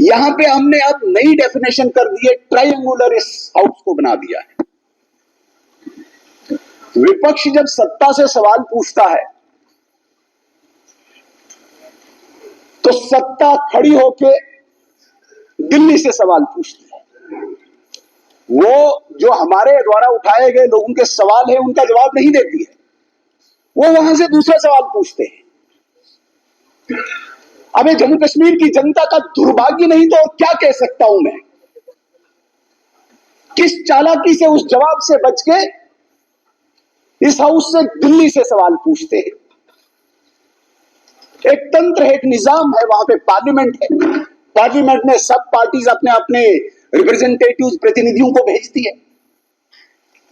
यहां पे हमने अब नई डेफिनेशन कर दी है, ट्रायंगुलर इस हाउस को बना दिया है। विपक्ष जब सत्ता से सवाल पूछता है तो सत्ता खड़ी होके दिल्ली से सवाल पूछती है। वो जो हमारे द्वारा उठाए गए लोगों के सवाल है उनका जवाब नहीं देती है, वो वहां से दूसरा सवाल पूछते हैं। अब जम्मू कश्मीर की जनता का दुर्भाग्य नहीं तो और क्या कह सकता हूं मैं। किस चालाकी से उस जवाब से बच के इस हाउस से दिल्ली से सवाल पूछते हैं। एक तंत्र है, एक निजाम है, वहां पे पार्लियामेंट है। पार्लियामेंट में सब पार्टीज अपने अपने रिप्रेजेंटेटिव प्रतिनिधियों को भेजती है।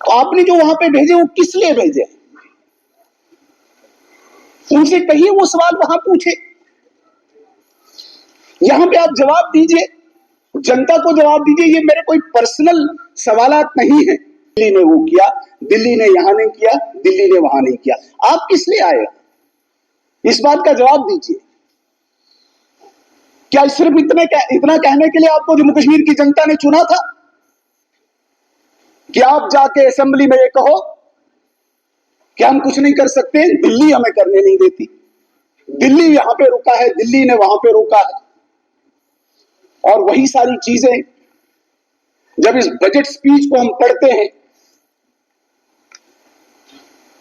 तो आपने जो वहां पे भेजे वो किस लिए भेजे? उनसे कहिए वो सवाल वहां पूछे। यहां पे आप जवाब दीजिए, जनता को जवाब दीजिए। ये मेरे कोई पर्सनल सवालात नहीं है। दिल्ली ने वो किया, दिल्ली ने यहां नहीं किया, दिल्ली ने वहां नहीं किया। आप किस लिए आए? इस बात का जवाब दीजिए। क्या सिर्फ इतना कहने के लिए आपको जम्मू कश्मीर की जनता ने चुना था कि आप जाके असेंबली में ये कहो कि हम कुछ नहीं कर सकते, दिल्ली हमें करने नहीं देती, दिल्ली यहां पे रुका है, दिल्ली ने वहां पे रोका है। और वही सारी चीजें जब इस बजट स्पीच को हम पढ़ते हैं,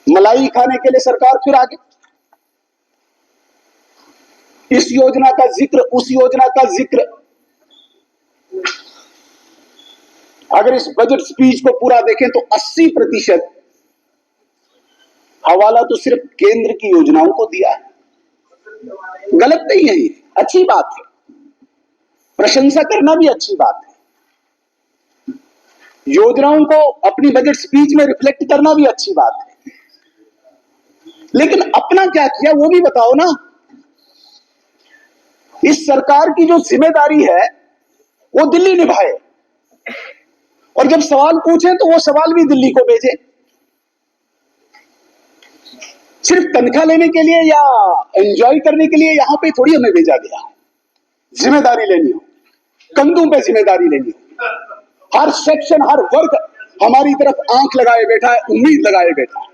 मलाई खाने के लिए सरकार फिर आगे इस योजना का जिक्र, उस योजना का जिक्र। अगर इस बजट स्पीच को पूरा देखें तो 80% हवाला तो सिर्फ केंद्र की योजनाओं को दिया है। गलत नहीं है, ये अच्छी बात है, प्रशंसा करना भी अच्छी बात है, योजनाओं को अपनी बजट स्पीच में रिफ्लेक्ट करना भी अच्छी बात है। लेकिन अपना क्या किया वो भी बताओ ना। इस सरकार की जो जिम्मेदारी है वो दिल्ली निभाए, और जब सवाल पूछे तो वो सवाल भी दिल्ली को भेजे। सिर्फ तनख्वाह लेने के लिए या एंजॉय करने के लिए यहां पे थोड़ी हमें भेजा गया। जिम्मेदारी लेनी हो, कंधों पे जिम्मेदारी लेनी हो। हर सेक्शन, हर वर्ग हमारी तरफ आंख लगाए बैठा है, उम्मीद लगाए बैठा है।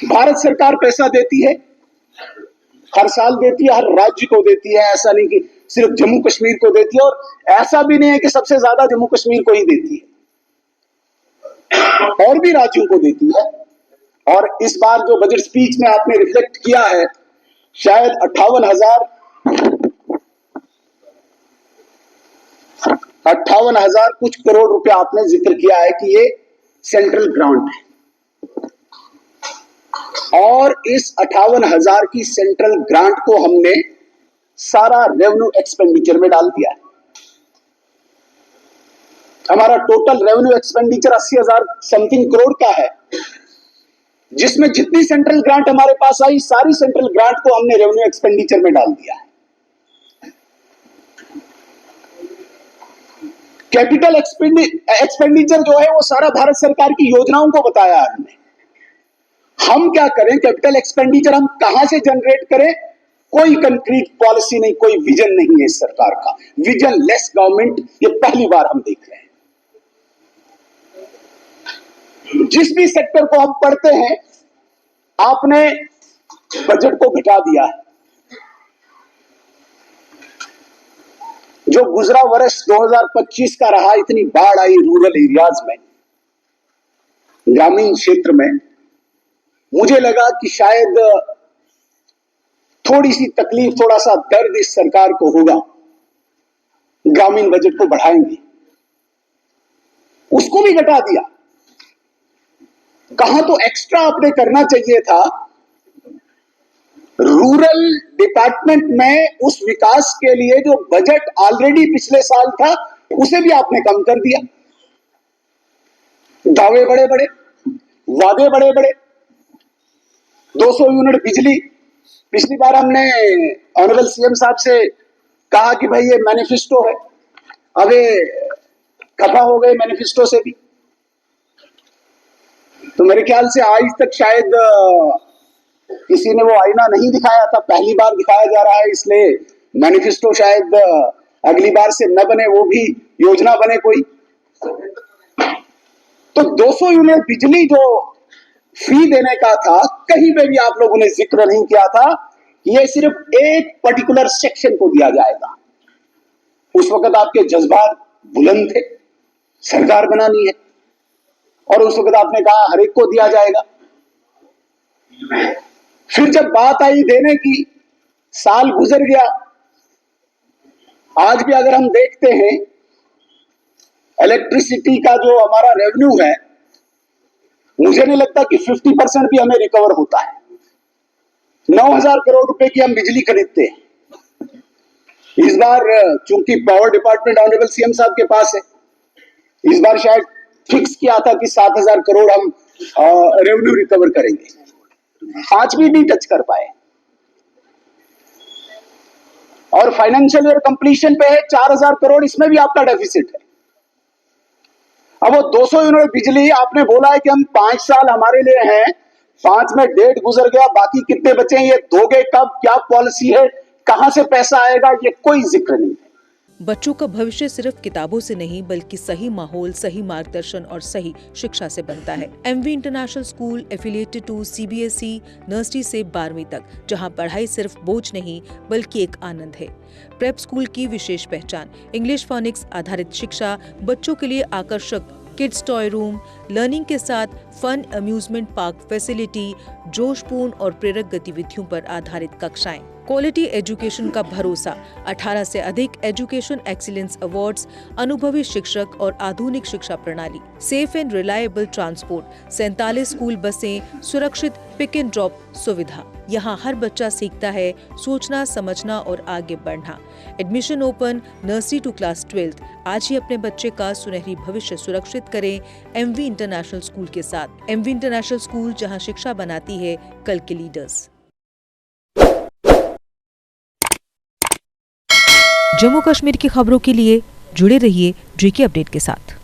भारत सरकार पैसा देती है, हर साल देती है, हर राज्य को देती है। ऐसा नहीं कि सिर्फ जम्मू कश्मीर को देती है, और ऐसा भी नहीं है कि सबसे ज्यादा जम्मू कश्मीर को ही देती है, और भी राज्यों को देती है। और इस बार जो बजट स्पीच में आपने रिफ्लेक्ट किया है, शायद 58,000 कुछ करोड़ रुपए आपने जिक्र किया है कि ये सेंट्रल ग्रांट है, और इस 58,000 की सेंट्रल ग्रांट को हमने सारा रेवेन्यू एक्सपेंडिचर में डाल दिया है। हमारा total revenue expenditure 80,000 something crore का है, जिसमें जितनी सेंट्रल ग्रांट हमारे पास आई, सारी सेंट्रल ग्रांट को हमने रेवेन्यू एक्सपेंडिचर में डाल दिया है। कैपिटल एक्सपेंडिचर जो है वो सारा भारत सरकार की योजनाओं को बताया है हमने। हम क्या करें, कैपिटल एक्सपेंडिचर हम कहां से जनरेट करें, कोई कंक्रीट पॉलिसी नहीं, कोई विजन नहीं है इस सरकार का। विजन लेस गवर्नमेंट ये पहली बार हम देख रहे हैं। जिस भी सेक्टर को हम पढ़ते हैं, आपने बजट को घटा दिया है। जो गुजरा वर्ष 2025 का रहा, इतनी बाढ़ आई रूरल एरियाज में, ग्रामीण क्षेत्र में, मुझे लगा कि शायद थोड़ी सी तकलीफ, थोड़ा सा दर्द इस सरकार को होगा, ग्रामीण बजट को बढ़ाएंगे, उसको भी घटा दिया। कहां तो एक्स्ट्रा आपने करना चाहिए था। रूरल डिपार्टमेंट में उस विकास के लिए जो बजट ऑलरेडी पिछले साल था, उसे भी आपने कम कर दिया। दावे बड़े बड़े, वादे बड़े बड़े। 200 यूनिट बिजली, पिछली बार हमने ऑनरेबल सीएम साहब से कहा कि भाई ये मैनिफेस्टो है, अब ये खफा हो गए मैनिफेस्टो से भी। तो मेरे ख्याल से आज तक शायद किसी ने वो आईना नहीं दिखाया था, पहली बार दिखाया जा रहा है, इसलिए मैनिफेस्टो शायद अगली बार से न बने, वो भी योजना बने कोई। तो 200 यूनिट बिजली जो फ्री देने का था, कहीं पे भी आप लोगों ने जिक्र नहीं किया था कि ये सिर्फ एक पर्टिकुलर सेक्शन को दिया जाएगा। उस वक्त आपके जज्बात बुलंद थे, सरकार बनानी है, और उस वक्त आपने कहा हर एक को दिया जाएगा। फिर जब बात आई देने की, साल गुजर गया, आज भी अगर हम देखते हैं इलेक्ट्रिसिटी का जो हमारा रेवेन्यू है, मुझे नहीं लगता कि 50% भी हमें रिकवर होता है। 9,000 करोड़ रुपए की हम बिजली खरीदते हैं। इस बार चूंकि पावर डिपार्टमेंट ऑनरेबल सीएम साहब के पास है, इस बार शायद फिक्स किया था कि 7,000 करोड़ हम रेवेन्यू रिकवर करेंगे, 5 भी नहीं टच कर पाए। और फाइनेंशियल ईयर कंप्लीशन पे है 4,000 करोड़, इसमें भी आपका डेफिसिट है। अब वो 200 यूनिट बिजली आपने बोला है कि हम 5 साल हमारे लिए हैं, 5 में 1.5 गुजर गया, बाकी कितने बचे हैं, ये दोगे कब, क्या पॉलिसी है, कहां से पैसा आएगा, ये कोई जिक्र नहीं है। बच्चों का भविष्य सिर्फ किताबों से नहीं बल्कि सही माहौल, सही मार्गदर्शन और सही शिक्षा से बनता है। MV international school affiliated to CBSE nursery से 12वीं तक, जहां पढ़ाई सिर्फ बोझ नहीं बल्कि एक आनंद है। प्रेप स्कूल की विशेष पहचान इंग्लिश फोनिक्स आधारित शिक्षा, बच्चों के लिए आकर्षक किड्स टॉय रूम, लर्निंग के साथ फन अम्यूजमेंट पार्क फैसिलिटी, जोशपूर्ण और प्रेरक गतिविधियों पर आधारित कक्षाएं, क्वालिटी एजुकेशन का भरोसा, 18 से अधिक एजुकेशन एक्सीलेंस अवार्ड्स, अनुभवी शिक्षक और आधुनिक शिक्षा प्रणाली, safe and reliable transport, 47 school बसें, सुरक्षित पिक एंड ड्रॉप सुविधा। यहाँ हर बच्चा सीखता है सोचना, समझना और आगे बढ़ना। Admission open nursery to class 12। आज ही अपने बच्चे का सुनहरी भविष्य सुरक्षित करें एमवी इंटरनेशनल स्कूल के साथ। एमवी इंटरनेशनल स्कूल, जहाँ शिक्षा बनाती है कल के लीडर्स। जम्मू कश्मीर की खबरों के लिए जुड़े रहिए JK अपडेट के साथ।